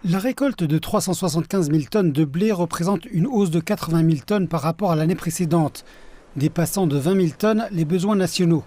La récolte de 375 000 tonnes de blé représente une hausse de 80 000 tonnes par rapport à l'année précédente, dépassant de 20 000 tonnes les besoins nationaux.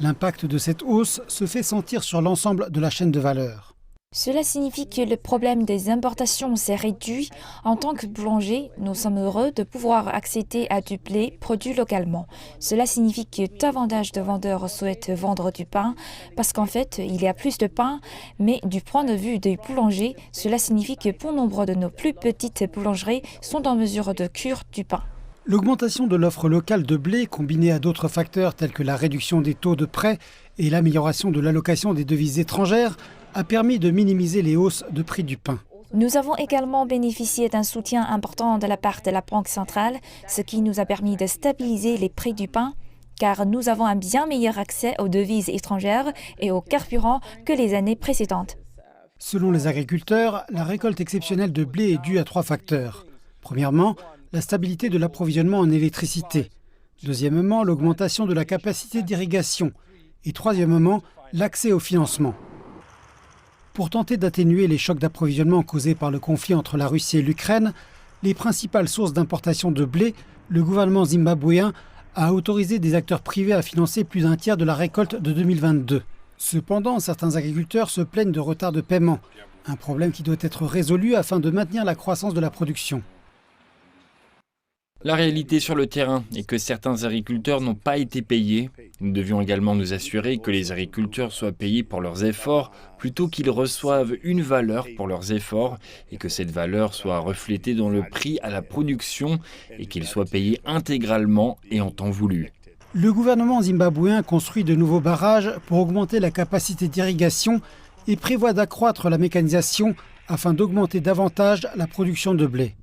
L'impact de cette hausse se fait sentir sur l'ensemble de la chaîne de valeur. Cela signifie que le problème des importations s'est réduit. En tant que boulanger, nous sommes heureux de pouvoir accéder à du blé produit localement. Cela signifie que davantage de vendeurs souhaitent vendre du pain parce qu'en fait, il y a plus de pain. Mais du point de vue des boulangers, cela signifie que bon nombre de nos plus petites boulangeries sont en mesure de cuire du pain. L'augmentation de l'offre locale de blé, combinée à d'autres facteurs tels que la réduction des taux de prêt et l'amélioration de l'allocation des devises étrangères, a permis de minimiser les hausses de prix du pain. Nous avons également bénéficié d'un soutien important de la part de la Banque centrale, ce qui nous a permis de stabiliser les prix du pain, car nous avons un bien meilleur accès aux devises étrangères et aux carburants que les années précédentes. Selon les agriculteurs, la récolte exceptionnelle de blé est due à 3 facteurs. Premièrement, la stabilité de l'approvisionnement en électricité. Deuxièmement, l'augmentation de la capacité d'irrigation. Et troisièmement, l'accès au financement. Pour tenter d'atténuer les chocs d'approvisionnement causés par le conflit entre la Russie et l'Ukraine, les principales sources d'importation de blé, le gouvernement zimbabwéen a autorisé des acteurs privés à financer plus d'un tiers de la récolte de 2022. Cependant, certains agriculteurs se plaignent de retard de paiement, un problème qui doit être résolu afin de maintenir la croissance de la production. La réalité sur le terrain est que certains agriculteurs n'ont pas été payés. Nous devions également nous assurer que les agriculteurs soient payés pour leurs efforts plutôt qu'ils reçoivent une valeur pour leurs efforts et que cette valeur soit reflétée dans le prix à la production et qu'ils soient payés intégralement et en temps voulu. Le gouvernement zimbabwéen construit de nouveaux barrages pour augmenter la capacité d'irrigation et prévoit d'accroître la mécanisation afin d'augmenter davantage la production de blé.